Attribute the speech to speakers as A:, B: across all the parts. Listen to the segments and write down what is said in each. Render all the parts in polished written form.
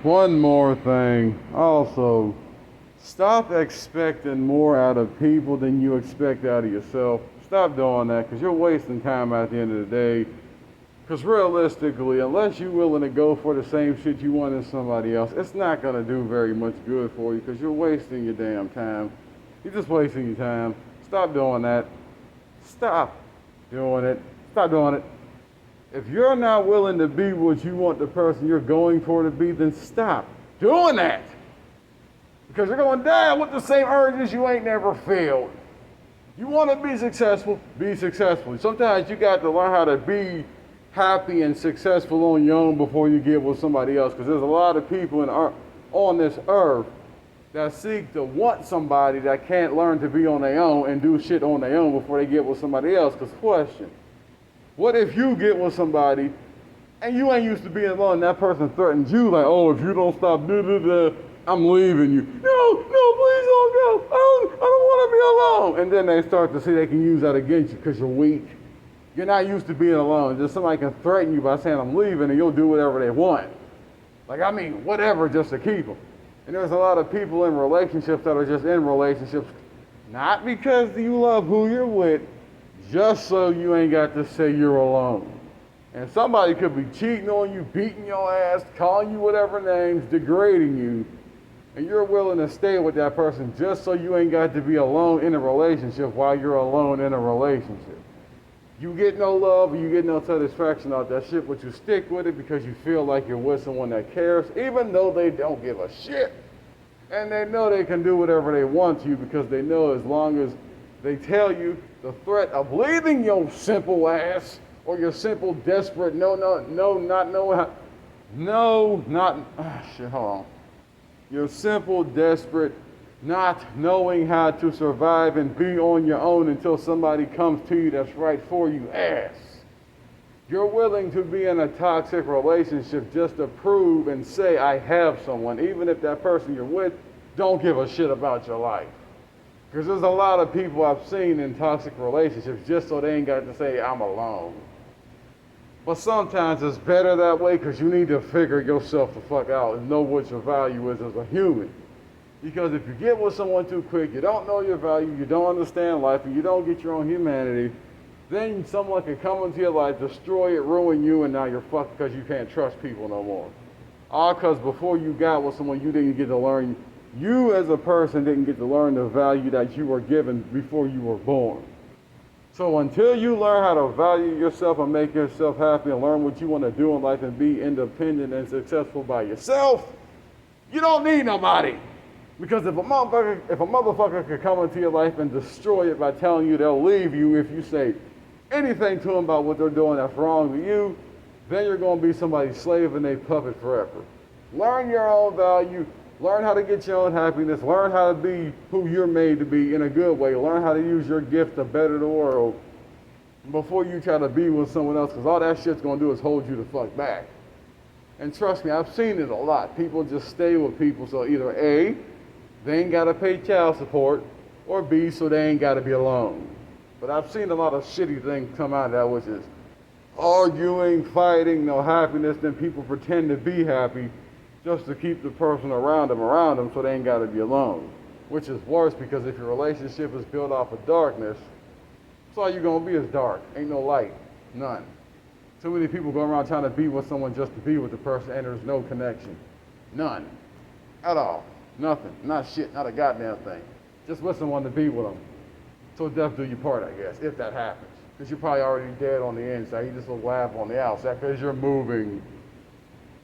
A: One more thing. Also, stop expecting more out of people than you expect out of yourself. Stop doing that because you're wasting time at the end of the day. Because realistically, unless you're willing to go for the same shit you want in somebody else, it's not going to do very much good for you because you're wasting your damn time. You're just wasting your time. Stop doing that. Stop doing it. Stop doing it. If you're not willing to be what you want the person you're going for to be, then stop doing that. Because you're going to die with the same urges you ain't never felt. You want to be successful, be successful. Sometimes you got to learn how to be happy and successful on your own before you get with somebody else. Because there's a lot of people on this earth that seek to want somebody that can't learn to be on their own and do shit on their own before they get with somebody else. Because question, what if you get with somebody and you ain't used to being alone and that person threatens you like, oh, if you don't stop, I'm leaving you. No, please don't go. I don't want to be alone. And then they start to see they can use that against you because you're weak. You're not used to being alone. Just somebody can threaten you by saying I'm leaving and you'll do whatever they want. Whatever just to keep them. And there's a lot of people in relationships that are just in relationships, not because you love who you're with, just so you ain't got to say you're alone. And somebody could be cheating on you, beating your ass, calling you whatever names, degrading you, and you're willing to stay with that person just so you ain't got to be alone in a relationship while you're alone in a relationship. You get no love or you get no satisfaction out that shit, but you stick with it because you feel like you're with someone that cares, even though they don't give a shit. And they know they can do whatever they want to you because they know as long as they tell you the threat of leaving your simple ass or your simple, desperate, hold on. Your simple, desperate, not knowing how to survive and be on your own until somebody comes to you that's right for you ass. You're willing to be in a toxic relationship just to prove and say, I have someone, even if that person you're with don't give a shit about your life. Because there's a lot of people I've seen in toxic relationships just so they ain't got to say, I'm alone. But sometimes it's better that way because you need to figure yourself the fuck out and know what your value is as a human. Because if you get with someone too quick, you don't know your value, you don't understand life, and you don't get your own humanity, then someone can come into your life, destroy it, ruin you, and now you're fucked because you can't trust people no more. All because before you got with someone, you didn't get to learn, you as a person didn't get to learn the value that you were given before you were born. So until you learn how to value yourself and make yourself happy and learn what you want to do in life and be independent and successful by yourself, you don't need nobody. Because if a motherfucker could come into your life and destroy it by telling you they'll leave you if you say anything to them about what they're doing that's wrong with you, then you're going to be somebody's slave and they puppet forever. Learn your own value. Learn how to get your own happiness. Learn how to be who you're made to be in a good way. Learn how to use your gift to better the world before you try to be with someone else, because all that shit's going to do is hold you the fuck back. And trust me, I've seen it a lot. People just stay with people so either A, they ain't got to pay child support, or B, so they ain't got to be alone. But I've seen a lot of shitty things come out of that, which is arguing, fighting, no happiness, then people pretend to be happy just to keep the person around them so they ain't got to be alone. Which is worse because if your relationship is built off of darkness, that's all you're going to be is dark. Ain't no light. None. Too many people go around trying to be with someone just to be with the person and there's no connection. None. At all. Nothing. Not shit. Not a goddamn thing. Just with someone to be with them. So death do your part, I guess, if that happens. Because you're probably already dead on the inside. You just look laugh on the outside because you're moving.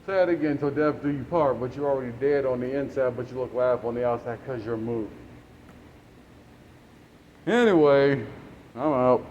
A: Say it again, till death do you part, but you're already dead on the inside, but you look laugh on the outside because you're moving. Anyway, I'm out.